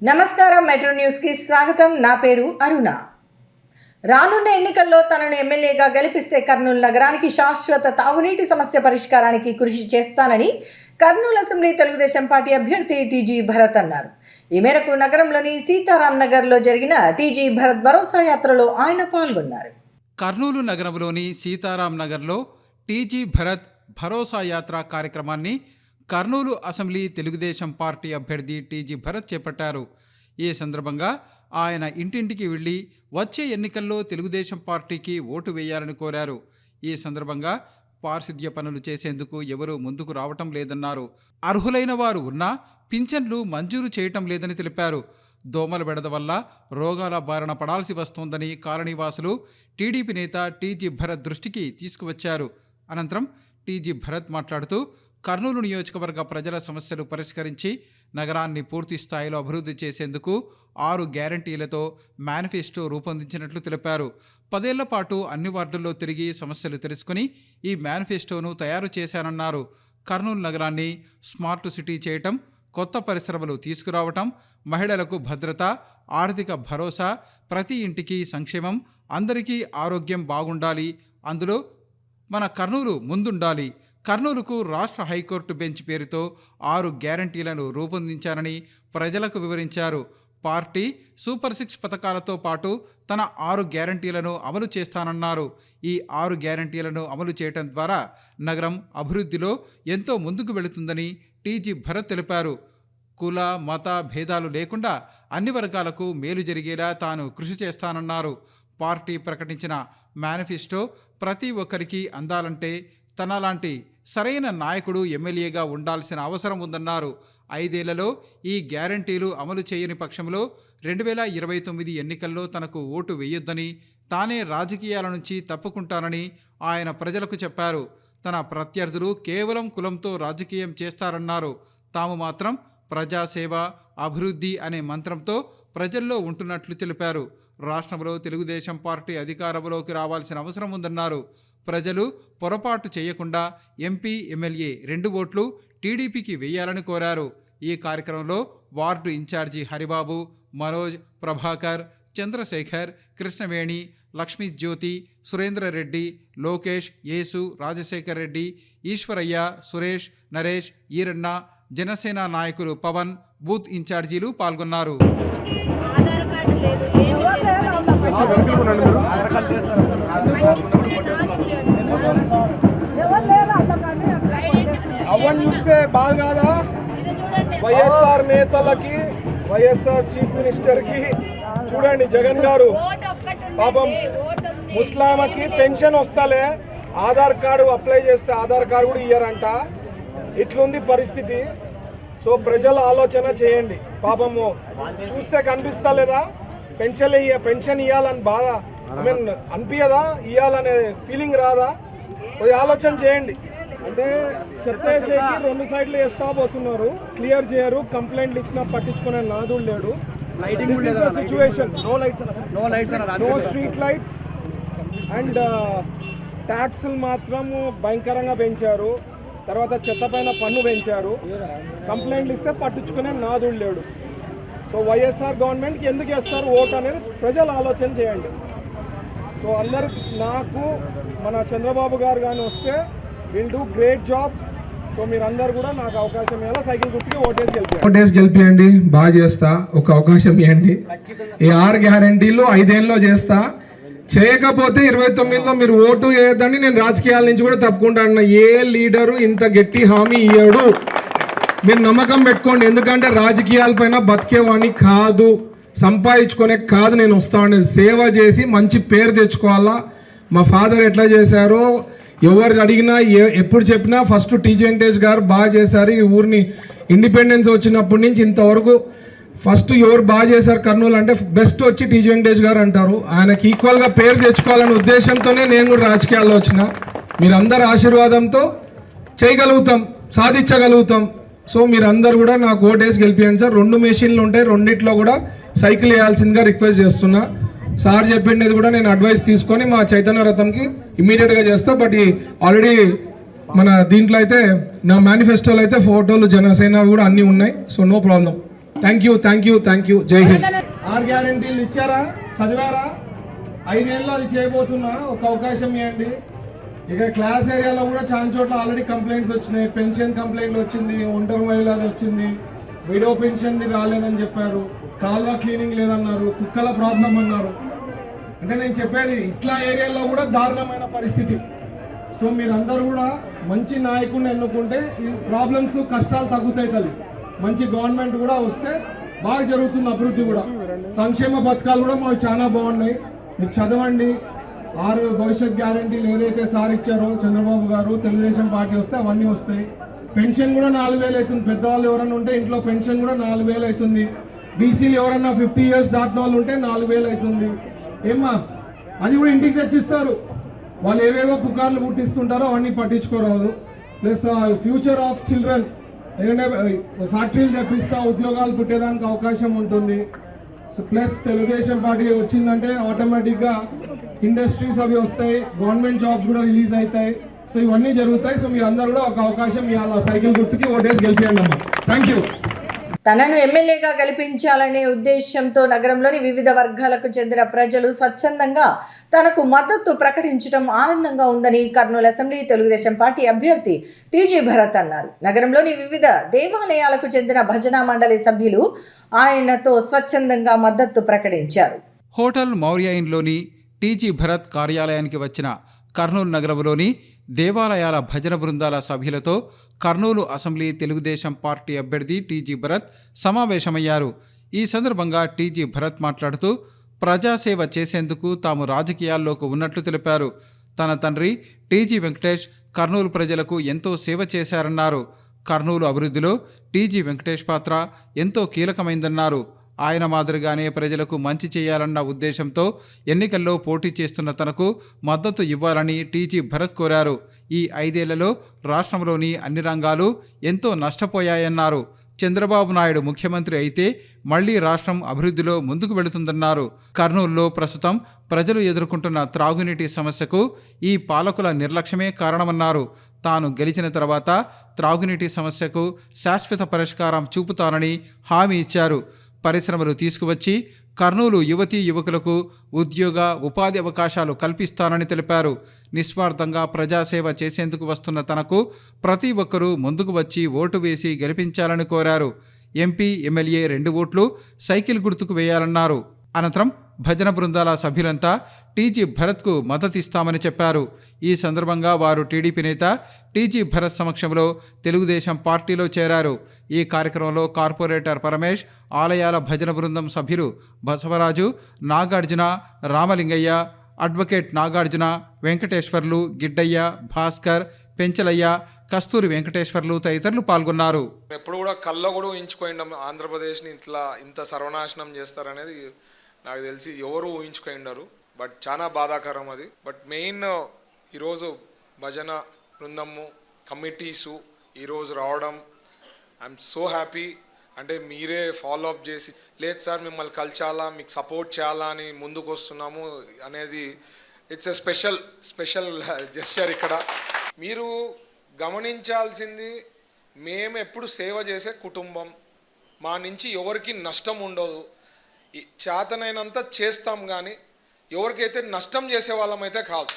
నమస్కారం, metro news కి స్వాగతం. నా పేరు అరుణ. రానున్న ఎన్నికల్లో తనను ఎమ్మెల్యేగా గెలిపిస్తే కర్నూలు నగరానికి శాశ్వత తాగునీటి సమస్య పరిష్కారానికి కృషి చేస్తానని కర్నూలు అసెంబ్లీ తెలుగుదేశం పార్టీ అభ్యర్థి టీజీ భరత్ అన్నారు. ఈ మేరకు నగరంలోని సీతారాం నగర్లో జరిగిన టీజీ భరత్ భరోసా యాత్రలో ఆయన పాల్గొన్నారు. కర్నూలు నగరంలోని సీతారాం నగర్లో టీజీ భరత్ భరోసా యాత్ర కార్యక్రమాన్ని కర్నూలు అసెంబ్లీ తెలుగుదేశం పార్టీ అభ్యర్థి టీజీ భరత్ చేపట్టారు. ఈ సందర్భంగా ఆయన ఇంటింటికి వెళ్లి వచ్చే ఎన్నికల్లో తెలుగుదేశం పార్టీకి ఓటు వేయాలని కోరారు. ఈ సందర్భంగా పారిశుద్ధ్య పనులు చేసేందుకు ఎవరూ ముందుకు రావటం లేదన్నారు. అర్హులైన వారు ఉన్నా పింఛన్లు మంజూరు చేయటం లేదని తెలిపారు. దోమల బెడద వల్ల రోగాల బారిన పడాల్సి వస్తోందని కాలనీవాసులు టీడీపీ నేత టీజీ భరత్ దృష్టికి తీసుకువచ్చారు. అనంతరం టీజీ భరత్ మాట్లాడుతూ కర్నూలు నియోజకవర్గ ప్రజల సమస్యలు పరిష్కరించి నగరాన్ని పూర్తి స్థాయిలో అభివృద్ధి చేసేందుకు 6 గ్యారంటీలతో మేనిఫెస్టో రూపొందించినట్లు తెలిపారు. 10 ఏళ్ల పాటు అన్ని వార్డుల్లో తిరిగి సమస్యలు తెలుసుకుని ఈ మేనిఫెస్టోను తయారు చేశానన్నారు. కర్నూలు నగరాన్ని స్మార్ట్ సిటీ చేయటం, కొత్త పరిశ్రమలు తీసుకురావటం, మహిళలకు భద్రత, ఆర్థిక భరోసా, ప్రతి ఇంటికి సంక్షేమం, అందరికీ ఆరోగ్యం బాగుండాలి, అందులో మన కర్నూలు ముందుండాలి. కర్నూలుకు రాష్ట్ర హైకోర్టు బెంచ్ పేరుతో 6 గ్యారంటీలను రూపొందించారని ప్రజలకు వివరించారు. పార్టీ సూపర్ 6 పథకాలతో పాటు తన 6 గ్యారంటీలను అమలు చేస్తానన్నారు. ఈ 6 గ్యారంటీలను అమలు చేయడం ద్వారా నగరం అభివృద్ధిలో ఎంతో ముందుకు వెళుతుందని టీజీ భరత్ తెలిపారు. కుల మత భేదాలు లేకుండా అన్ని వర్గాలకు మేలు జరిగేలా తాను కృషి చేస్తానన్నారు. పార్టీ ప్రకటించిన మేనిఫెస్టో ప్రతి ఒక్కరికి అందాలంటే తనలాంటి సరైన నాయకుడు ఎమ్మెల్యేగా ఉండాల్సిన అవసరం ఉందన్నారు. 5 ఏళ్లలో ఈ గ్యారంటీలు అమలు చేయని పక్షంలో 2029 ఎన్నికల్లో తనకు ఓటు వేయొద్దని, తానే రాజకీయాల నుంచి తప్పుకుంటానని ఆయన ప్రజలకు చెప్పారు. తన ప్రత్యర్థులు కేవలం కులంతో రాజకీయం చేస్తారన్నారు. తాము మాత్రం ప్రజాసేవ, అభివృద్ధి అనే మంత్రంతో ప్రజల్లో ఉంటున్నట్లు తెలిపారు. రాష్ట్రంలో తెలుగుదేశం పార్టీ అధికారంలోకి రావాల్సిన అవసరం ఉందన్నారు. ప్రజలు పొరపాటు చేయకుండా ఎంపీ, ఎమ్మెల్యే 2 ఓట్లు టీడీపీకి వేయాలని కోరారు. ఈ కార్యక్రమంలో వార్డు ఇన్ఛార్జి హరిబాబు, మనోజ్, ప్రభాకర్, చంద్రశేఖర్, కృష్ణవేణి, లక్ష్మీజ్యోతి, సురేంద్రరెడ్డి, లోకేష్, యేసు, రాజశేఖర్ రెడ్డి, ఈశ్వరయ్య, సురేష్, నరేష్, ఈరన్న, జనసేన నాయకులు పవన్, బూత్ ఇన్ఛార్జీలు పాల్గొన్నారు. అవన్నీ చూస్తే బాగా కాదా? వైఎస్ఆర్ నేతలకి, వైఎస్ఆర్ చీఫ్ మినిస్టర్కి చూడండి, జగన్ గారు పాపం ముస్లాంకి పెన్షన్ వస్తలే, ఆధార్ కార్డు అప్లై చేస్తే ఆధార్ కార్డు కూడా ఇయ్యారంట. ఇట్లుంది పరిస్థితి. సో ప్రజలు ఆలోచన చేయండి. పాపము చూస్తే కనిపిస్తలేదా? పెన్షన్ ఇవ్వాలని బాధ అనిపించదా? ఇవ్వాలనే ఫీలింగ్ రాదా? కొద్దిగా ఆలోచన చేయండి. అంటే చెత్త వేసేకి 2 సైడ్లు వేస్తా పోతున్నారు, క్లియర్ చేయరు. కంప్లైంట్లు ఇచ్చినా పట్టించుకునే నాదుడు లేడు. Situation, no street lights and ట్యాక్సులు మాత్రం భయంకరంగా పెంచారు. తర్వాత చెత్త పైన పన్ను పెంచారు. కంప్లైంట్లు ఇస్తే పట్టించుకునే నాదుడు లేడు. సో వైఎస్ఆర్ గవర్నమెంట్కి ఎందుకు వేస్తారు ఓటు అనేది ప్రజలు ఆలోచన చేయండి. సో అందరికి, నాకు మన చంద్రబాబు గారు కానీ వస్తే will do great job. So మీరందరూ కూడా నాకు అవకాశం ఇవ్వాలి. సైకిల్ గుర్తుకి ఓటేసి గెలిపియండి. బాగా చేస్తా, ఒక అవకాశం ఇవ్వండి. ఈ 6 గ్యారంటీలు 5 ఏళ్ళలో చేస్తా. చేయకపోతే 29లో మీరు ఓటు వేయద్దని నేను రాజకీయాల నుంచి కూడా తప్పుకుంటాను. ఏ లీడరు ఇంత గట్టి హామీ ఇయ్యడు. మీరు నమ్మకం పెట్టుకోండి. ఎందుకంటే రాజకీయాలపైన బతికేవాడిని కాదు, సంపాదించుకునే కాదు నేను వస్తాను. సేవ చేసి మంచి పేరు తెచ్చుకోవాలా. మా ఫాదర్ ఎట్లా చేశారో, ఎవరు అడిగినా ఎప్పుడు చెప్పినా ఫస్ట్ టీజీ వెంకటేష్ గారు బాగా చేశారు. ఈ ఊరిని ఇండిపెండెన్స్ వచ్చినప్పటి నుంచి ఇంతవరకు ఫస్ట్ ఎవరు బాగా చేశారు కర్నూలు అంటే బెస్ట్ వచ్చి టీజీ వెంకటేష్ గారు అంటారు. ఆయనకి ఈక్వల్గా పేరు తెచ్చుకోవాలనే ఉద్దేశంతోనే నేను కూడా రాజకీయాల్లో వచ్చిన. మీరందరి ఆశీర్వాదంతో చేయగలుగుతాం, సాధించగలుగుతాం. సో మీరందరూ కూడా నాకు ఓటేసి గెలిపియండి సార్. 2 మెషిన్లు ఉంటాయి, రెండిట్లో కూడా సైకిల్ వేయాల్సిందిగా రిక్వెస్ట్ చేస్తున్నా. సార్ చెప్పిండేది కూడా నేను అడ్వైస్ తీసుకొని మా చైతన్య రథంకి ఇమీడియట్గా చేస్తా. బట్ ఆల్రెడీ మన దీంట్లో అయితే నా మేనిఫెస్టోలో అయితే ఫోటోలు జనసేన కూడా అన్నీ ఉన్నాయి. So no problem. Thank you. జై హింద్. 6 గ్యారెంటీలు ఇచ్చారా, చదివారా? 5 ఏళ్ళు అది చేయబోతున్నా, ఒక అవకాశం ఇవ్వండి. ఇక్కడ క్లాస్ ఏరియాలో కూడా చాలా చోట్ల ఆల్రెడీ కంప్లైంట్స్ వచ్చినాయి. పెన్షన్ కంప్లైంట్ వచ్చింది, ఒంటరి మహిళది వచ్చింది, విడో పెన్షన్ది రాలేదని చెప్పారు, కాల్వ క్లీనింగ్ లేదన్నారు, కుక్కల ప్రాబ్లం అన్నారు. అంటే నేను చెప్పేది ఇట్లా ఏరియాలో కూడా దారుణమైన పరిస్థితి. సో మీరందరూ కూడా మంచి నాయకుడిని ఎన్నుకుంటే ఈ ప్రాబ్లమ్స్ కష్టాలు తగ్గుతాయి. తల్లి మంచి గవర్నమెంట్ కూడా వస్తే బాగా జరుగుతుంది అభివృద్ధి కూడా. సంక్షేమ పథకాలు కూడా మాకు చాలా బాగున్నాయి. మీరు చదవండి. 6 భవిష్యత్ గ్యారెంటీలు ఏదైతే సార్ ఇచ్చారో చంద్రబాబు గారు, తెలుగుదేశం పార్టీ వస్తే అవన్నీ వస్తాయి. పెన్షన్ కూడా 4,000 అవుతుంది. పెద్దవాళ్ళు ఎవరైనా ఉంటే ఇంట్లో పెన్షన్ కూడా 4,000 అవుతుంది. బీసీలు ఎవరన్నా 50 years దాటిన వాళ్ళు ఉంటే 4,000 అవుతుంది. ఏమ్మా, అది కూడా ఇంటికి తెచ్చిస్తారు. వాళ్ళు ఏవేవో పుకార్లు పుట్టిస్తుంటారో అవన్నీ పట్టించుకోరాదు. ప్లస్ ఫ్యూచర్ ఆఫ్ చిల్డ్రన్, ఎందుకంటే ఫ్యాక్టరీలు తెప్పిస్తా, ఉద్యోగాలు పుట్టేదానికి అవకాశం ఉంటుంది. సో ప్లస్ తెలుగుదేశం పార్టీ వచ్చిందంటే ఆటోమేటిక్గా ఇండస్ట్రీస్ అవి వస్తాయి, గవర్నమెంట్ జాబ్స్ కూడా రిలీజ్ అవుతాయి. సో ఇవన్నీ జరుగుతాయి. సో మీరు అందరూ కూడా ఒక అవకాశం ఇవాళ సైకిల్ గుర్తుకి ఓటేసి గెలిపియండి అమ్మా. Thank you. తనను ఎమ్మెల్యేగా గెలిపించాలనే ఉద్దేశంతో నగరంలోని వివిధ వర్గాలకు చెందిన ప్రజలు స్వచ్ఛందంగా తనకు మద్దతు ప్రకటించడం ఆనందంగా ఉందని కర్నూలు అసెంబ్లీ తెలుగుదేశం పార్టీ అభ్యర్థి టీజీ భరత్ అన్నారు. నగరంలోని వివిధ దేవాలయాలకు చెందిన భజనా మండలి సభ్యులు ఆయనతో స్వచ్ఛందంగా మద్దతు ప్రకటించారు. హోటల్ మౌర్య ఇన్లోని టీజీ భరత్ కార్యాలయానికి వచ్చిన కర్నూలు నగరంలోని దేవాలయాల భజన బృందాల సభ్యులతో కర్నూలు అసెంబ్లీ తెలుగుదేశం పార్టీ అభ్యర్థి టీజీ భరత్ సమావేశమయ్యారు. ఈ సందర్భంగా టీజీ భరత్ మాట్లాడుతూ ప్రజాసేవ చేసేందుకు తాము రాజకీయాల్లోకి ఉన్నట్లు తెలిపారు. తన తండ్రి టీజీ వెంకటేష్ కర్నూలు ప్రజలకు ఎంతో సేవ చేశారన్నారు. కర్నూలు అభివృద్ధిలో టీజీ వెంకటేష్ పాత్ర ఎంతో కీలకమైందన్నారు. ఆయన మాదిరిగానే ప్రజలకు మంచి చేయాలన్న ఉద్దేశంతో ఎన్నికల్లో పోటీ చేస్తున్న తనకు మద్దతు ఇవ్వాలని టీజీ భరత్ కోరారు. ఈ 5 ఏళ్లలో రాష్ట్రంలోని అన్ని రంగాలు ఎంతో నష్టపోయాయన్నారు. చంద్రబాబు నాయుడు ముఖ్యమంత్రి అయితే మళ్లీ రాష్ట్రం అభివృద్ధిలో ముందుకు వెళుతుందన్నారు. కర్నూలులో ప్రస్తుతం ప్రజలు ఎదుర్కొంటున్న త్రాగునీటి సమస్యకు ఈ పాలకుల నిర్లక్ష్యమే కారణమన్నారు. తాను గెలిచిన తర్వాత త్రాగునీటి సమస్యకు శాశ్వత పరిష్కారం చూపుతానని హామీ ఇచ్చారు. పరిశ్రమలు తీసుకువచ్చి కర్నూలు యువతీ యువకులకు ఉద్యోగ ఉపాధి అవకాశాలు కల్పిస్తానని తెలిపారు. నిస్వార్థంగా ప్రజాసేవ చేసేందుకు వస్తున్న తనకు ప్రతి ఒక్కరూ ముందుకు వచ్చి ఓటు వేసి గెలిపించాలని కోరారు. ఎంపీ, ఎమ్మెల్యే 2 ఓట్లు సైకిల్ గుర్తుకు వేయాలన్నారు. అనంతరం భజన బృందాల సభ్యులంతా టీజీ భరత్కు మద్దతిస్తామని చెప్పారు. ఈ సందర్భంగా వారు టీడీపీ నేత టీజీ భరత్ సమక్షంలో తెలుగుదేశం పార్టీలో చేరారు. ఈ కార్యక్రమంలో కార్పొరేటర్ పరమేష్, ఆలయాల భజన బృందం సభ్యులు బసవరాజు, నాగార్జున, రామలింగయ్య, అడ్వకేట్ నాగార్జున, వెంకటేశ్వర్లు, గిడ్డయ్య, భాస్కర్, పెంచలయ్య, కస్తూరి వెంకటేశ్వర్లు తదితరులు పాల్గొన్నారు. ఎప్పుడు కూడా కళ్ళ కూడా ఊహించుకోండి ఆంధ్రప్రదేశ్ని ఇంత సర్వనాశనం చేస్తారనేది నాకు తెలిసి ఎవరు ఊహించుకోండారు. బట్ చాలా బాధాకరం అది. బట్ మెయిన్ ఈరోజు భజన బృందము కమిటీసు ఈరోజు రావడం ఐఎమ్ సో హ్యాపీ. అంటే మీరే ఫాలో అప్ చేసి లేదు సార్ మిమ్మల్ని కల్చాలా, మీకు సపోర్ట్ చేయాలా అని ముందుకు వస్తున్నాము అనేది ఇట్స్ ఎ స్పెషల్ జెస్చర్. ఇక్కడ మీరు గమనించాల్సింది, మేము ఎప్పుడు సేవ చేసే కుటుంబం, మా నుంచి ఎవరికి నష్టం ఉండదు, చేతనైనంత చేస్తాం, కానీ ఎవరికైతే నష్టం చేసే వాళ్ళమైతే కాదు.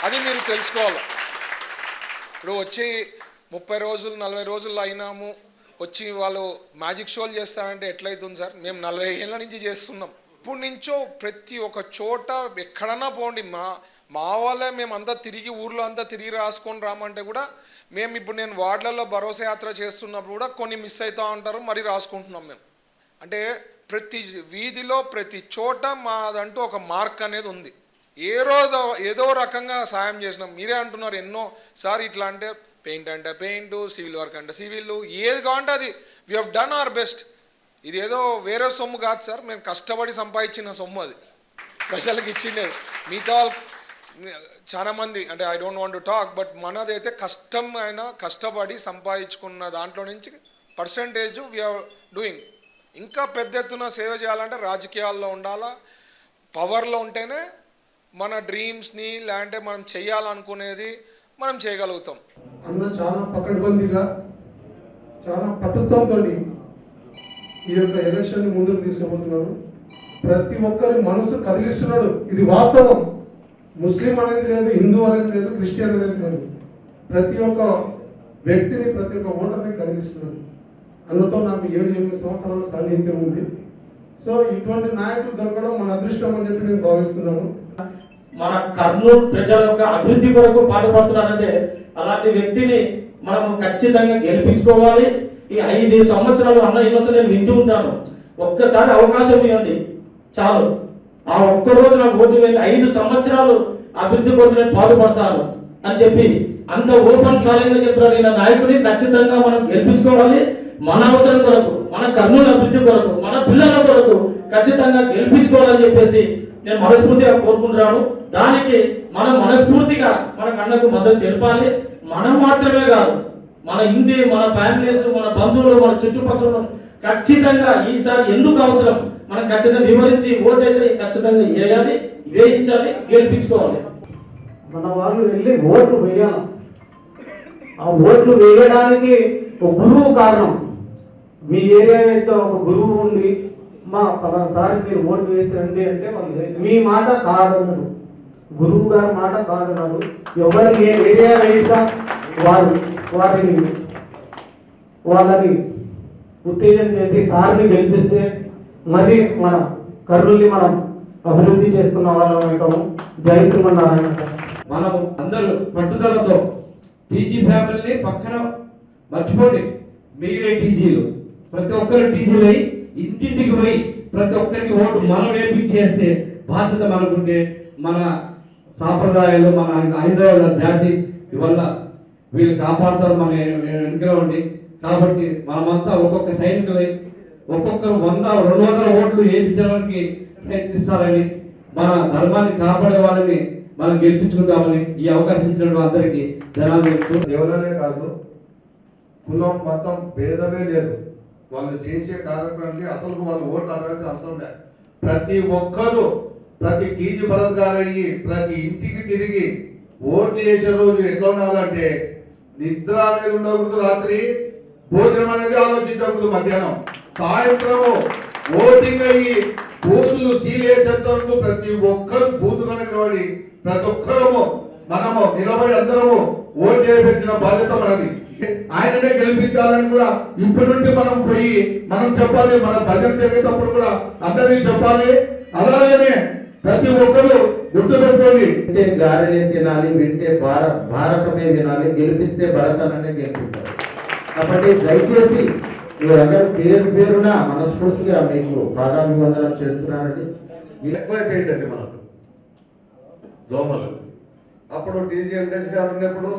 అది మీరు తెలుసుకోవాలి. ఇప్పుడు వచ్చి 30 రోజులు 40 రోజులు అయినాము, వచ్చి వాళ్ళు మ్యాజిక్ షోలు చేస్తారంటే ఎట్లయితుంది సార్? మేము 40 ఏళ్ళ నుంచి చేస్తున్నాం. ఇప్పుడు నుంచో ప్రతి ఒక్క చోట ఎక్కడన్నా పోండి, మా వాళ్ళే మేము అంతా తిరిగి ఊర్లో అంతా తిరిగి రాసుకొని రామంటే కూడా మేము ఇప్పుడు నేను వార్డులలో భరోసా యాత్ర చేస్తున్నప్పుడు కూడా కొన్ని మిస్ అవుతూ ఉంటారు, మరీ రాసుకుంటున్నాం మేము. అంటే ప్రతి వీధిలో ప్రతి చోట మాదంటూ ఒక మార్క్ అనేది ఉంది. ఏదో రకంగా సాయం చేసినాం. మీరే అంటున్నారు ఎన్నో సార్ ఇట్లా అంటే పెయింట్ అంటే పెయింట్, సివిల్ వర్క్ అంటే సివిల్, ఏది కావాలంటే అది we have done our best. ఇది ఏదో వేరే సొమ్ము కాదు సార్, మేము కష్టపడి సంపాదించిన సొమ్ము, అది ప్రజలకు ఇచ్చిండేది. మిగతా వాళ్ళు చాలామంది అంటే I don't want to talk, but మనదైతే కష్టపడి సంపాదించుకున్న దాంట్లో నుంచి పర్సంటేజ్ వీఆర్ డూయింగ్. ఇంకా పెద్ద ఎత్తున సేవ చేయాలంటే రాజకీయాల్లో ఉండాలా, పవర్లో ఉంటేనే మన డ్రీమ్స్ని లేదంటే మనం చేయాలనుకునేది మనం చేయగలుగుతాం. అన్న చాలా పకడ్బందీగా, చాలా పట్టుదలతో ఈ యొక్క ఎలక్షన్ ముందుకు తీసుకుపోతున్నాడు. ప్రతి ఒక్కరి మనసు కదిలిస్తున్నాడు. ఇది వాస్తవం. ముస్లిం అనేది లేదు, హిందూ అనేది లేదు, క్రిస్టియన్ అనేది లేదు. ప్రతి ఒక్క వ్యక్తిని, ప్రతి ఒక్క ఓటర్ని కదిలిస్తున్నాడు. అందుతో నాకు 7-8 సంవత్సరాల సాన్నిధ్యం ఉంది. సో ఇటువంటి నాయకులు దొరకడం మన అదృష్టం అని చెప్పి నేను భావిస్తున్నాను. మన కర్నూలు ప్రజల యొక్క అభివృద్ధి కొరకు పాటుపడుతున్నారంటే అలాంటి వ్యక్తిని మనం ఖచ్చితంగా గెలిపించుకోవాలి. ఈ 5 సంవత్సరాలు అన్న ఇన్నోసెంట్ నేను వింటూ ఉంటాను. ఒక్కసారి అవకాశం ఇవ్వండి చాలు. ఆ ఒక్క రోజు నాకు ఓటు వేయండి, 5 సంవత్సరాలు అభివృద్ధి కొరకు నేను పాటుపడతాను అని చెప్పి అంత ఓపెన్ ఛాలెంజ్ చెప్తున్నారు. ఇలా నాయకుడిని ఖచ్చితంగా మనం గెలిపించుకోవాలి. మన అవసరం కొరకు, మన కర్నూలు అభివృద్ధి కొరకు, మన పిల్లల కొరకు ఖచ్చితంగా గెలిపించుకోవాలని చెప్పేసి నేను మనస్ఫూర్తిగా కోరుకుంటున్నాను. దానికి మనం మనస్ఫూర్తిగా మన కన్నకు మద్దతు తెలపాలి. మనం మాత్రమే కాదు, మన ఇంటి, మన ఫ్యామిలీస్, మన బంధువులు, మన చుట్టుపక్కల ఖచ్చితంగా ఈసారి ఎందుకు అవసరం మనం ఖచ్చితంగా వివరించి ఓటైతే ఖచ్చితంగా వేయాలి, వేయించాలి, గెలిపించుకోవాలి. మన వాళ్ళు వెళ్ళి ఓట్లు వేయాలి. ఆ ఓట్లు వేయడానికి ఒక గురువు కారణం. మీ ఏరియా యొక్క ఒక గురువు ఉండి మా పలాసారి మీరు ఓటు వేసి రండి అంటే వాళ్ళు మీ మాట కాదన్నారు, గురువు గారి మాట కాదన్నారు. ఎవరికి ఏ ఏరియా వేయక వాళ్ళని ఉత్తేజం చేసి సార్ని గెలిపిస్తే మరి మన కర్నూలుని మనం అభివృద్ధి చేసుకున్న వాళ్ళం అవుతాము. జై శ్రీమన్నారాయణ. మనం అందరూ పట్టుదలతో టీజీ ఫ్యామిలీని పక్కన మర్చిపోండి. మీరే టీజీలు, ప్రతి ఒక్కరు టీజీలు అయి ఇంటింటికి పోయి ప్రతి ఒక్కరికి ఓటు మనం వేపించేసే బాధ్యత మనకుంటే మన సాంప్రదాయాలు, మన ఐదవ జాతి ఇవల్ల వీళ్ళు కాపాడుతారు. మన వెనుకలో ఉండి కాబట్టి మనమంతా ఒక్కొక్క సైనికులై ఒక్కొక్కరు 100-200 ఓట్లు వేయించడానికి ప్రయత్నిస్తారని, మన ధర్మాన్ని కాపాడే వాళ్ళని మనం గెలిపించుకుంటామని ఈ అవకాశం ఇచ్చినటువంటి అందరికీ జనాలు దేవులనే కాదు, కులం మతం భేదమే లేదు. వాళ్ళు చేసే కార్యక్రమానికి అసలు వాళ్ళు ఓట్లు అడగాల్సిన అవసరం లేదు. ప్రతి ఒక్కరూ ప్రతి టీజీ భరత్ గారయ్యి ప్రతి ఇంటికి తిరిగి ఓట్లు చేసే రోజు ఎట్లా ఉన్నదంటే నిద్ర అనేది ఉండకూడదు, రాత్రి భోజనం అనేది ఆలోచించకూడదు, మధ్యాహ్నం సాయంత్రము ఓటింగ్ అయ్యి బూతులు సీలేసేంత వరకు ప్రతి ఒక్కరు బూతు కనుకబడి ప్రతి ఒక్కరము మనము నిలబడి అందరము ఓటు చేయించిన బాధ్యత మనది. ఆయననే గెలిపించాలని కూడా ఇప్పటి నుండి మనం పోయి మనం చెప్పాలి. మన భజన జరిగేటప్పుడు కూడా అందరినీ చెప్పాలి. అలాగనే ప్రతి ఒక్కరు గుర్తుపెట్టుకోండి. వింటే గారెలే తినాలి, వింటే భారతమే వినాలి, గెలిపిస్తే భరతనే గెలిపించాలి. కాబట్టి దయచేసి మీరందరూ పేరున మనస్ఫూర్తిగా మీకు పాదాభివందనం చేస్తున్నానండి. ఎక్కువైపోయింది మనకు దోమలు. అప్పుడు టీజీ వెంకటేష్ గారు ఉన్నప్పుడు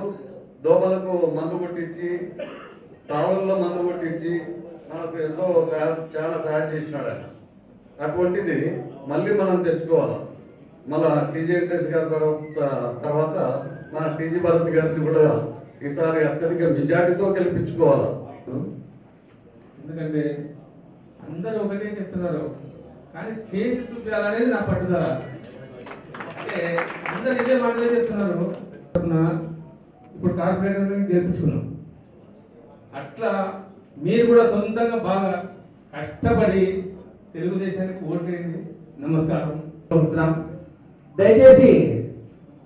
దోమలకు మందు కొట్టించి, తావుల్లో మందు కొట్టించి మనకు ఎంతో చాలా సహాయం చేసినాడు ఆయన. అటువంటిది మళ్ళీ మనం తెచ్చుకోవాలి. మన టీజీ వెంకటేష్ గారి తర్వాత మన టీజీ భరత్ గారిని కూడా ఈసారి అత్యధిక మెజార్టీతో గెలిపించుకోవాలి. ఎందుకంటే అందరూ ఒకటే చెప్తున్నారు, కానీ చేసి చూపించాలనేది నా పట్టుదల. అంటే అందరు ఇదే మాటలే చెప్తున్నారు. ఇప్పుడు కార్పొరేటర్ గెలిపించుకున్నాం. అట్లా మీరు కూడా సొంతంగా బాగా కష్టపడి తెలుగుదేశానికి ఓటు వేయండి. నమస్కారం. దయచేసి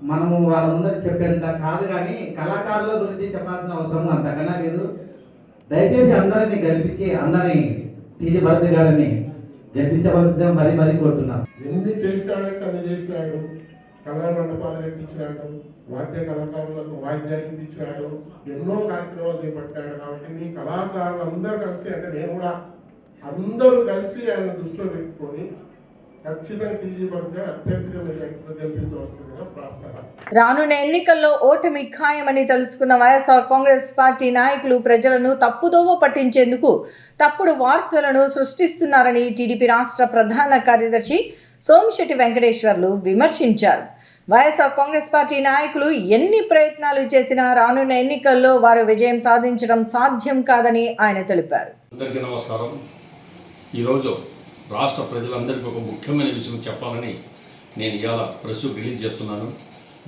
మనము వాళ్ళ ముందర చెప్పేంత కాదు, కానీ కళాకారుల గురించి చెప్పాల్సిన అవసరం అంతకన్నా లేదు. దయచేసి అందరినీ గెలిపించి అందరినీ టీజీ భరత్ గారిని గెలిపించవలసిందే మరీ కోరుతున్నాం. ఎన్ని చేసినాడంటే అన్ని చేసినాడు. కళా మండపాలు కట్టించినాడు, వాద్య కళాకారులకు వాద్యాలు ఇప్పించినాడు, ఎన్నో కార్యక్రమాలు చేపట్టాడు. కాబట్టి మీ కళాకారులు అందరూ కలిసి, అంటే నేను కూడా అందరూ కలిసి ఆయన దృష్టిలో పెట్టుకొని ఖచ్చితంగా టీజీ భరత్ అత్యధిక మెజార్టీతో గెలిపించవలసిందిగా ప్రార్థన. రానున్న ఎన్నికల్లో ఓటమి ఖాయమని తెలుసుకున్న వైఎస్ఆర్ కాంగ్రెస్ పార్టీ నాయకులు ప్రజలను తప్పుదోవ పట్టించేందుకు తప్పుడు వార్తలను సృష్టిస్తున్నారని టీడీపీ రాష్ట్ర ప్రధాన కార్యదర్శి సోమిశెట్టి వెంకటేశ్వర్లు విమర్శించారు. వైఎస్ఆర్ కాంగ్రెస్ పార్టీ నాయకులు ఎన్ని ప్రయత్నాలు చేసినా రానున్న ఎన్నికల్లో వారు విజయం సాధించడం సాధ్యం కాదని ఆయన తెలిపారు. అందరికీ నమస్కారం. ఈరోజు రాష్ట్ర ప్రజలందరికీ ఒక ముఖ్యమైన విషయం చెప్పాలని నేను ఇవాళ ప్రెస్ రిలీజ్ చేస్తున్నాను.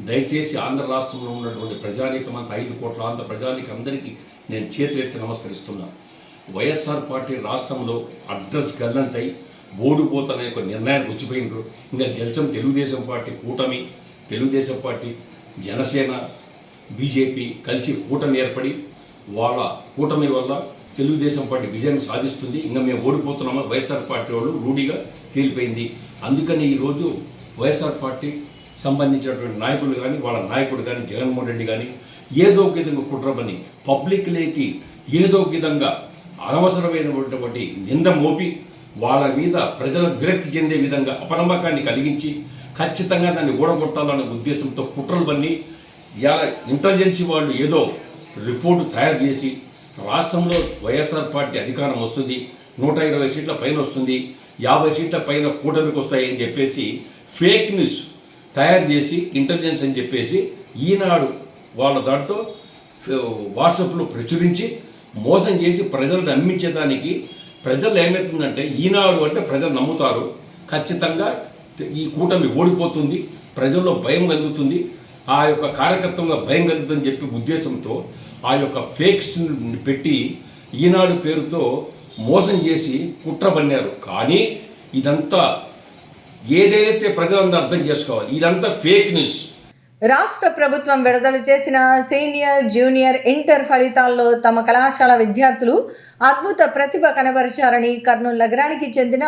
దయచేసి ఆంధ్ర రాష్ట్రంలో ఉన్నటువంటి ప్రజానీకం అంతా 5 కోట్ల ఆంధ్ర ప్రజానీకం అందరికీ నేను చేతులెత్తి నమస్కరిస్తున్నాను. వైఎస్ఆర్ పార్టీ రాష్ట్రంలో అడ్రస్ గల్లంతై ఓడిపోతానే ఒక నిర్ణయానికి వచ్చిపోయినారు. ఇంకా గెలిచం తెలుగుదేశం పార్టీ కూటమి, తెలుగుదేశం పార్టీ, జనసేన, బీజేపీ కలిసి కూటమి ఏర్పడి వాళ్ళ కూటమి వల్ల తెలుగుదేశం పార్టీ విజయం సాధిస్తుంది. ఇంకా మేము ఓడిపోతున్నామో వైఎస్ఆర్ పార్టీ వాళ్ళు రూఢిగా తేలిపోయింది. అందుకని ఈరోజు వైఎస్ఆర్ పార్టీ సంబంధించినటువంటి నాయకులు కానీ, వాళ్ళ నాయకుడు కానీ, జగన్మోహన్ రెడ్డి కానీ ఏదో ఒక విధంగా కుట్రపని పబ్లిక్లోకి ఏదో ఒక విధంగా అనవసరమైనటువంటి నింద మోపి వాళ్ళ మీద ప్రజలకు విరక్తి చెందే విధంగా అపనమ్మకాన్ని కలిగించి ఖచ్చితంగా దాన్ని ఓడగొట్టాలనే ఉద్దేశంతో కుట్రలు పన్ని ఇంటెలిజెన్సీ వాళ్ళు ఏదో రిపోర్టు తయారు చేసి రాష్ట్రంలో వైఎస్ఆర్ పార్టీ అధికారం వస్తుంది, 120 సీట్ల పైన వస్తుంది, 50 సీట్ల పైన కూటమికి వస్తాయని చెప్పేసి ఫేక్ న్యూస్ తయారు చేసి ఇంటెలిజెన్స్ అని చెప్పేసి ఈనాడు వాళ్ళ దాంట్లో వాట్సాప్లో ప్రచురించి మోసం చేసి ప్రజలను నమ్మించేదానికి ప్రజలు ఏమవుతుందంటే ఈనాడు అంటే ప్రజలు నమ్ముతారు, ఖచ్చితంగా ఈ కూటమి ఓడిపోతుంది, ప్రజల్లో భయం కలుగుతుంది, ఆ యొక్క కార్యకర్తల్లో భయం కలుగుతుందని చెప్పి ఉద్దేశంతో ఆ యొక్క ఫేక్స్ పెట్టి ఈనాడు పేరుతో మోసం చేసి కుట్ర పన్నారు. కానీ ఇదంతా ఏదైతే ప్రజలందరూ అర్థం చేసుకోవాలి, ఇదంతా ఫేక్ న్యూస్. రాష్ట్ర ప్రభుత్వం విడుదల చేసిన సీనియర్, జూనియర్, ఇంటర్ ఫలితాల్లో తమ కళాశాల విద్యార్థులు అద్భుత ప్రతిభ కనబరిచారని కర్నూలు నగరానికి చెందిన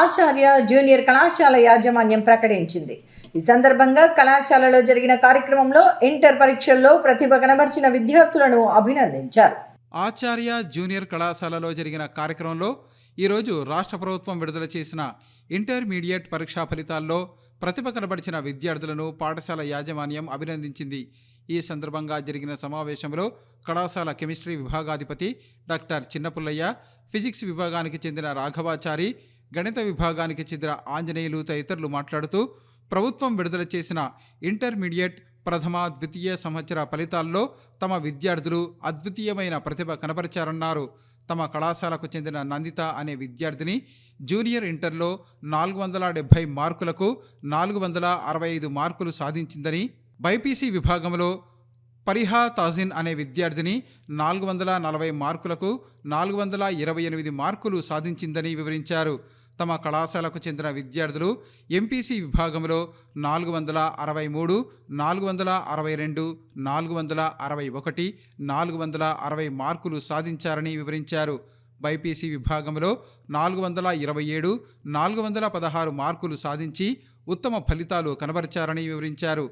ఆచార్య జూనియర్ కళాశాల యాజమాన్యం ప్రకటించింది. ఈ సందర్భంగా కళాశాలలో జరిగిన కార్యక్రమంలో ఇంటర్ పరీక్షల్లో ప్రతిభ కనబరిచిన విద్యార్థులను అభినందించారు. ఆచార్య జూనియర్ కళాశాలలో జరిగిన కార్యక్రమంలో ఈరోజు రాష్ట్ర ప్రభుత్వం విడుదల చేసిన ఇంటర్మీడియట్ పరీక్షా ఫలితాల్లో ప్రతిభ కనబరిచిన విద్యార్థులను పాఠశాల యాజమాన్యం అభినందించింది. ఈ సందర్భంగా జరిగిన సమావేశంలో కళాశాల కెమిస్ట్రీ విభాగాధిపతి డాక్టర్ చిన్నపుల్లయ్య, ఫిజిక్స్ విభాగానికి చెందిన రాఘవాచారి, గణిత విభాగానికి చెందిన ఆంజనేయులు తదితరులు మాట్లాడుతూ ప్రభుత్వం విడుదల చేసిన ఇంటర్మీడియట్ ప్రథమ, ద్వితీయ సంవత్సర ఫలితాల్లో తమ విద్యార్థులు అద్వితీయమైన ప్రతిభ కనబరిచారన్నారు. తమ కళాశాలకు చెందిన నందిత అనే విద్యార్థిని జూనియర్ ఇంటర్లో 470 మార్కులకు 465 మార్కులు సాధించిందని, బైపీసీ విభాగంలో పరిహా తాజిన్ అనే విద్యార్థిని 440 మార్కులకు 428 మార్కులు సాధించిందని వివరించారు. తమ కళాశాలకు చెందిన విద్యార్థులు ఎంపీసీ విభాగంలో 463, 462, 461, 460 మార్కులు సాధించారని వివరించారు. బైపీసీ విభాగంలో 427, 416 మార్కులు సాధించి ఉత్తమ ఫలితాలు కనబరిచారని వివరించారు.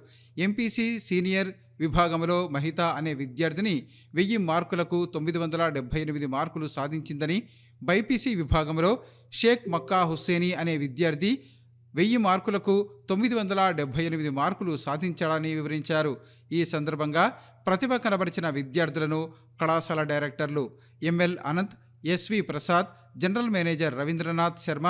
ఎంపీసీ సీనియర్ విభాగంలో మహిత అనే విద్యార్థిని 1000 మార్కులకు 978 మార్కులు సాధించిందని, బైపీసీ విభాగంలో షేక్ మక్కా హుస్సేని అనే విద్యార్థి 1000 మార్కులకు 978 మార్కులు సాధించాడని వివరించారు. ఈ సందర్భంగా ప్రతిభ కనబరిచిన విద్యార్థులను కళాశాల డైరెక్టర్లు ML Anant, SV Prasad, general manager Ravindranath Sharma,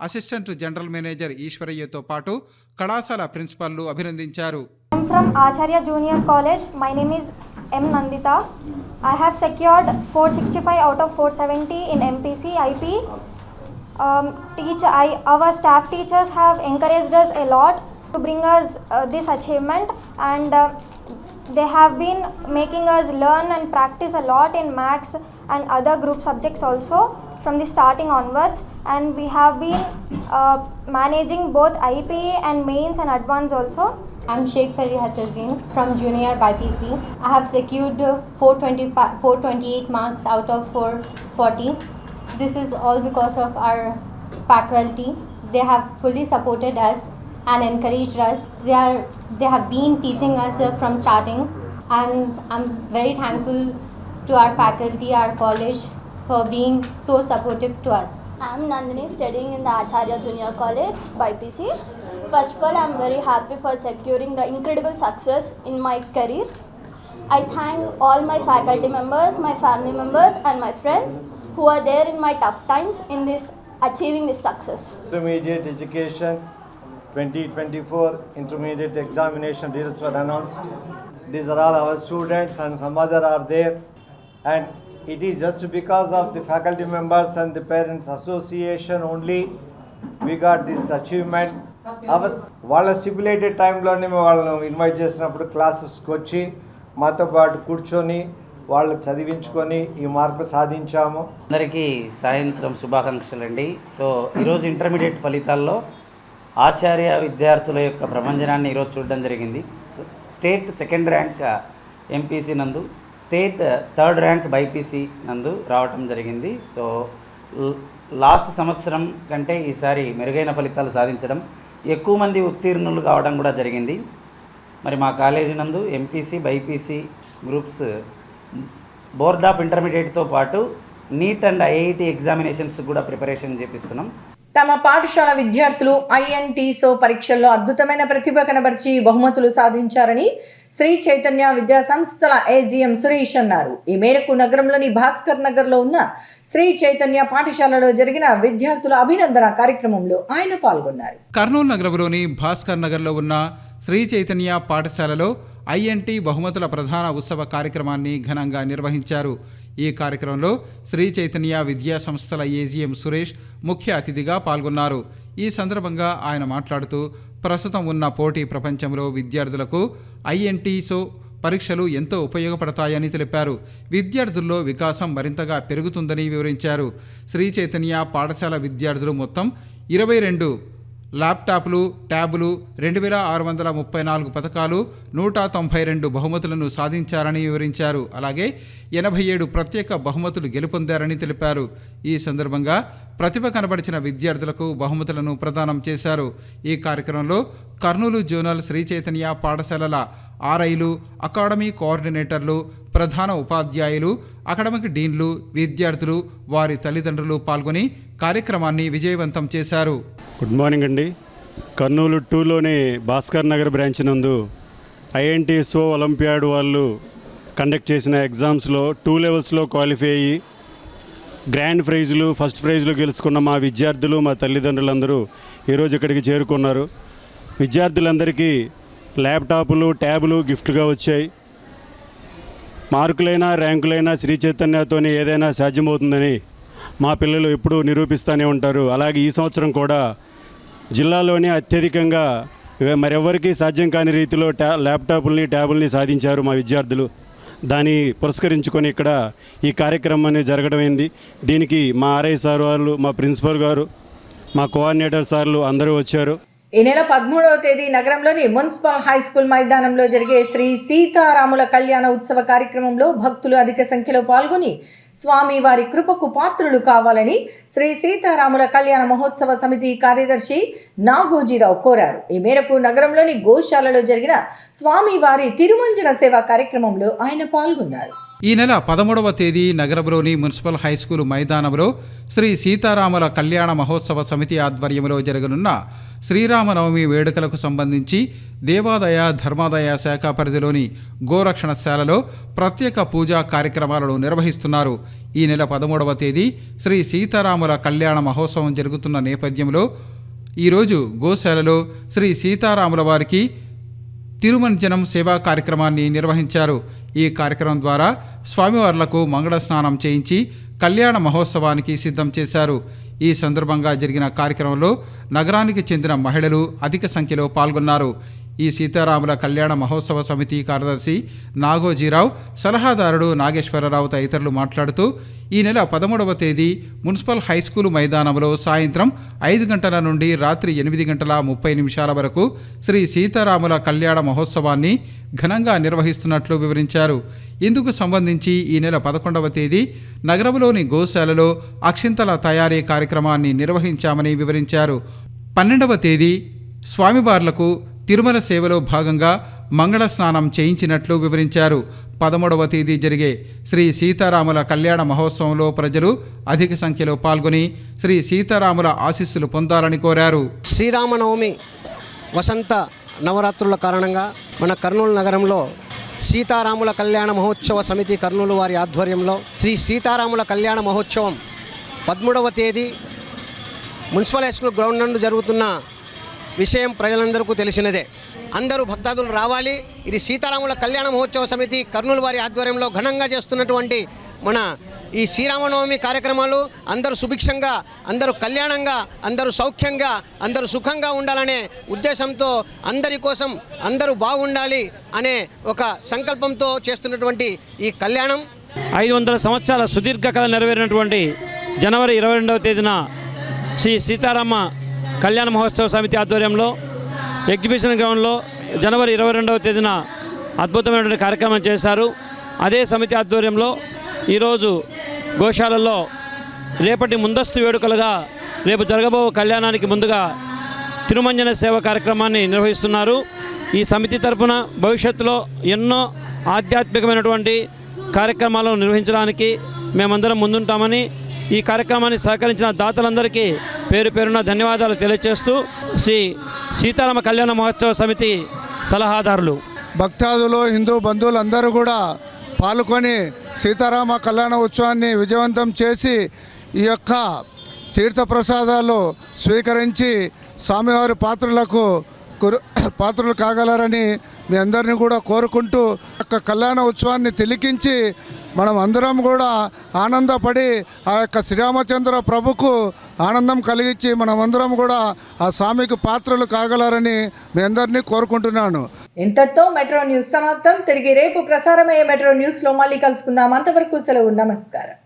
assistant general manager ఈశ్వరయ్యతో పాటు కళాశాల ప్రిన్సిపాల్లు అభినందించారు. I'm from Acharya Junior College. My name is M. Nandita. I have secured 465 out of 470 in MPC, IP. Our staff teachers have encouraged us a lot to bring us this achievement, and they have been making us learn and practice a lot in maths and other group subjects also from the starting onwards, and we have been managing both IP and mains and advanced also. I'm Sheikh Fariha Tazeen from Junior BPC. I have secured 428 marks out of 440. This is all because of our faculty. They have fully supported us and encouraged us. They have been teaching us from starting, and I'm very thankful to our faculty, our college, for being so supportive to us. I'm Nandini, studying in the Acharya Junior College, BPC. First of all, I'm very happy for securing the incredible success in my career. I thank all my faculty members, my family members and my friends who are there in my tough times in this achieving this success. Intermediate education 2024 intermediate examination results were announced. These are all our students and some other are there, and it is just because of the faculty members and the parents association only we got this achievement. వాళ్ళ stipulated టైంలోనే వాళ్ళను invite చేసినప్పుడు క్లాసెస్కి వచ్చి మాతో పాటు కూర్చొని వాళ్ళు చదివించుకొని ఈ మార్కులు సాధించాము. అందరికీ సాయంత్రం శుభాకాంక్షలు అండి. సో ఈరోజు ఇంటర్మీడియట్ ఫలితాల్లో ఆచార్య విద్యార్థుల యొక్క ప్రభంజనాన్ని ఈరోజు చూడడం జరిగింది. స్టేట్ 2nd ర్యాంక్ ఎంపీసీ నందు, స్టేట్ 3rd ర్యాంక్ బైపీసీ నందు రావటం జరిగింది. సో లాస్ట్ సంవత్సరం కంటే ఈసారి మెరుగైన ఫలితాలు సాధించడం, ఎక్కువ మంది ఉత్తీర్ణులు కావడం కూడా జరిగింది. మరి మా కాలేజీ నందు MPC BiPC groups board of ఇంటర్మీడియట్తో పాటు నీట్ అండ్ ఐఐటి ఎగ్జామినేషన్స్ కూడా ప్రిపరేషన్ చేపిస్తున్నాం. తమ పాఠశాల విద్యార్థులు INTSO పరీక్షల్లో అద్భుతమైన ప్రతిభ కనబరిచి బహుమతులు సాధించారని శ్రీ చైతన్య విద్యా సంస్థల AGM సురేష్ అన్నారు. ఈ మేరకు నగరంలోని భాస్కర్ నగర్లో ఉన్న శ్రీ చైతన్య పాఠశాలలో జరిగిన విద్యార్థుల అభినందన కార్యక్రమంలో ఆయన పాల్గొన్నారు. కర్నూలు నగరంలోని భాస్కర్ నగర్లో ఉన్న శ్రీ చైతన్య పాఠశాలలో INT బహుమతుల ప్రధాన ఉత్సవ కార్యక్రమాన్ని ఘనంగా నిర్వహించారు. ఈ కార్యక్రమంలో శ్రీ చైతన్య విద్యా సంస్థల AGM సురేష్ ముఖ్య అతిథిగా పాల్గొన్నారు. ఈ సందర్భంగా ఆయన మాట్లాడుతూ ప్రస్తుతం ఉన్న పోటీ ప్రపంచంలో విద్యార్థులకు INTSO పరీక్షలు ఎంతో ఉపయోగపడతాయని తెలిపారు. విద్యార్థుల్లో వికాసం మరింతగా పెరుగుతుందని వివరించారు. శ్రీ చైతన్య పాఠశాల విద్యార్థులు మొత్తం 22 ల్యాప్టాప్లు, ట్యాబులు, 2634 పథకాలు, 192 బహుమతులను సాధించారని వివరించారు. అలాగే 87 ప్రత్యేక బహుమతులు గెలుపొందారని తెలిపారు. ఈ సందర్భంగా ప్రతిభ కనబరిచిన విద్యార్థులకు బహుమతులను ప్రదానం చేశారు. ఈ కార్యక్రమంలో కర్నూలు జోనల్ శ్రీ చైతన్య పాఠశాలల RIలు, అకాడమీ కోఆర్డినేటర్లు, ప్రధాన ఉపాధ్యాయులు, అకాడమిక్ డీన్లు, విద్యార్థులు, వారి తల్లిదండ్రులు పాల్గొని కార్యక్రమాన్ని విజయవంతం చేశారు. గుడ్ మార్నింగ్ అండి. కర్నూలు 2లోని భాస్కర్ నగర్ బ్రాంచ్ నందు INTSO ఒలింపియాడ్ వాళ్ళు కండక్ట్ చేసిన ఎగ్జామ్స్లో 2 లెవెల్స్లో క్వాలిఫై అయ్యి గ్రాండ్ ప్రైజులు, ఫస్ట్ ప్రైజులు గెలుచుకున్న మా విద్యార్థులు, మా తల్లిదండ్రులందరూ ఈరోజు ఇక్కడికి చేరుకున్నారు. విద్యార్థులందరికీ ల్యాప్టాప్లు, ట్యాబులు గిఫ్ట్గా వచ్చాయి. మార్కులైనా ర్యాంకులైనా శ్రీ చైతన్యతోనే ఏదైనా సాధ్యమవుతుందని మా పిల్లలు ఎప్పుడూ నిరూపిస్తూనే ఉంటారు. అలాగే ఈ సంవత్సరం కూడా జిల్లాలోనే అత్యధికంగా మరెవరికీ సాధ్యం కాని రీతిలో ల్యాప్టాప్ని, ట్యాబుల్ని సాధించారు మా విద్యార్థులు. దాన్ని పురస్కరించుకొని ఇక్కడ ఈ కార్యక్రమాన్ని జరగడమైంది. దీనికి మా RI సార్ వాళ్ళు, మా ప్రిన్సిపల్ గారు, మా కోఆర్డినేటర్ సార్లు అందరూ వచ్చారు. ఈ నెల 13వ తేదీ నగరంలోని మున్సిపల్ హై స్కూల్ మైదానంలో జరిగే శ్రీ సీతారాముల కళ్యాణ ఉత్సవ కార్యక్రమంలో భక్తులు అధిక సంఖ్యలో పాల్గొని స్వామి వారి కృపకు పాత్రులు కావాలని శ్రీ సీతారాముల కళ్యాణ మహోత్సవ సమితి కార్యదర్శి నాగోజీరావు కోరారు. ఈ మేరకు నగరంలోని గోశాలలో జరిగిన స్వామి వారి తిరుమంజన సేవా కార్యక్రమంలో ఆయన పాల్గొన్నారు. ఈ నెల 13వ తేదీ నగరంలోని మున్సిపల్ హైస్కూల్ మైదానంలో శ్రీ సీతారాముల కళ్యాణ మహోత్సవ సమితి ఆధ్వర్యంలో జరగనున్న శ్రీరామనవమి వేడుకలకు సంబంధించి దేవాదాయ ధర్మాదాయ శాఖ పరిధిలోని గోరక్షణశాలలో ప్రత్యేక పూజా కార్యక్రమాలను నిర్వహిస్తున్నారు. ఈ నెల 13వ తేదీ శ్రీ సీతారాముల కళ్యాణ మహోత్సవం జరుగుతున్న నేపథ్యంలో ఈరోజు గోశాలలో శ్రీ సీతారాముల వారికి తిరుమంజనం సేవా కార్యక్రమాన్ని నిర్వహించారు. ఈ కార్యక్రమం ద్వారా స్వామివార్లకు మంగళ స్నానం చేయించి కళ్యాణ మహోత్సవానికి సిద్ధం చేశారు. ఈ సందర్భంగా జరిగిన కార్యక్రమంలో నగరానికి చెందిన మహిళలు అధిక సంఖ్యలో పాల్గొన్నారు. ఈ సీతారాముల కళ్యాణ మహోత్సవ సమితి కార్యదర్శి నాగోజీరావు, సలహాదారుడు నాగేశ్వరరావు తదితరులు మాట్లాడుతూ ఈ నెల 13వ తేదీ మున్సిపల్ హైస్కూల్ మైదానంలో సాయంత్రం 5 గంటల నుండి రాత్రి 8:30 వరకు శ్రీ సీతారాముల కళ్యాణ మహోత్సవాన్ని ఘనంగా నిర్వహిస్తున్నట్లు వివరించారు. ఇందుకు సంబంధించి ఈ నెల 11వ తేదీ నగరంలోని గోశాలలో అక్షింతల తయారీ కార్యక్రమాన్ని నిర్వహించామని వివరించారు. 12వ తేదీ స్వామివార్లకు తిరుమల సేవలో భాగంగా మంగళ స్నానం చేయించినట్లు వివరించారు. 13వ తేదీ జరిగే శ్రీ సీతారాముల కళ్యాణ మహోత్సవంలో ప్రజలు అధిక సంఖ్యలో పాల్గొని శ్రీ సీతారాముల ఆశీస్సులు పొందాలని కోరారు. శ్రీరామనవమి వసంత నవరాత్రుల కారణంగా మన కర్నూలు నగరంలో సీతారాముల కళ్యాణ మహోత్సవ సమితి కర్నూలు వారి ఆధ్వర్యంలో శ్రీ సీతారాముల కళ్యాణ మహోత్సవం 13వ తేదీ మున్సిపల్ హై స్కూల్ గ్రౌండ్ నందు జరుగుతున్న విషయం ప్రజలందరికీ తెలిసినదే. అందరూ భక్తాదులు రావాలి. ఇది సీతారాముల కళ్యాణ మహోత్సవ సమితి కర్నూలు వారి ఆధ్వర్యంలో ఘనంగా చేస్తున్నటువంటి మన ఈ శ్రీరామనవమి కార్యక్రమాలు అందరూ సుభిక్షంగా, అందరూ కళ్యాణంగా, అందరూ సౌఖ్యంగా, అందరూ సుఖంగా ఉండాలనే ఉద్దేశంతో అందరి కోసం అందరూ బాగుండాలి అనే ఒక సంకల్పంతో చేస్తున్నటువంటి ఈ కళ్యాణం 500 సంవత్సరాల సుదీర్ఘ కళ నెరవేరినటువంటి జనవరి 22వ తేదీన శ్రీ సీతారామ కళ్యాణ మహోత్సవ సమితి ఆధ్వర్యంలో ఎగ్జిబిషన్ గ్రౌండ్లో జనవరి 22వ తేదీన అద్భుతమైనటువంటి కార్యక్రమం చేశారు. అదే సమితి ఆధ్వర్యంలో ఈరోజు గోశాలలో రేపటి ముందస్తు వేడుకలుగా రేపు జరగబో కళ్యాణానికి ముందుగా తిరుమంజన సేవ కార్యక్రమాన్ని నిర్వహిస్తున్నారు. ఈ సమితి తరపున భవిష్యత్తులో ఎన్నో ఆధ్యాత్మికమైనటువంటి కార్యక్రమాలను నిర్వహించడానికి మేమందరం ముందుంటామని, ఈ కార్యక్రమాన్ని సహకరించిన దాతలందరికీ పేరు పేరున ధన్యవాదాలు తెలియజేస్తూ శ్రీ సీతారామ కళ్యాణ మహోత్సవ సమితి సలహాదారులు, భక్తాదులు, హిందూ బంధువులందరూ కూడా పాల్గొని సీతారామ కళ్యాణ ఉత్సవాన్ని విజయవంతం చేసి ఈ యొక్క తీర్థప్రసాదాలు స్వీకరించి స్వామివారి పాత్రలు కాగలరని మీ అందరినీ కూడా కోరుకుంటూ యొక్క కళ్యాణ ఉత్సవాన్ని తిలకించి మనం అందరం కూడా ఆనందపడి ఆ యొక్క శ్రీరామచంద్ర ప్రభుకు ఆనందం కలిగించి మనమందరం కూడా ఆ స్వామికి పాత్రలు కాగలరని మీ అందరినీ కోరుకుంటున్నాను. ఇంతటితో మెట్రో న్యూస్ సమాప్తం. తిరిగి రేపు ప్రసారమయ్యే మెట్రో న్యూస్లో మళ్ళీ కలుసుకుందాం. అంతవరకు సెలవు. నమస్కారం.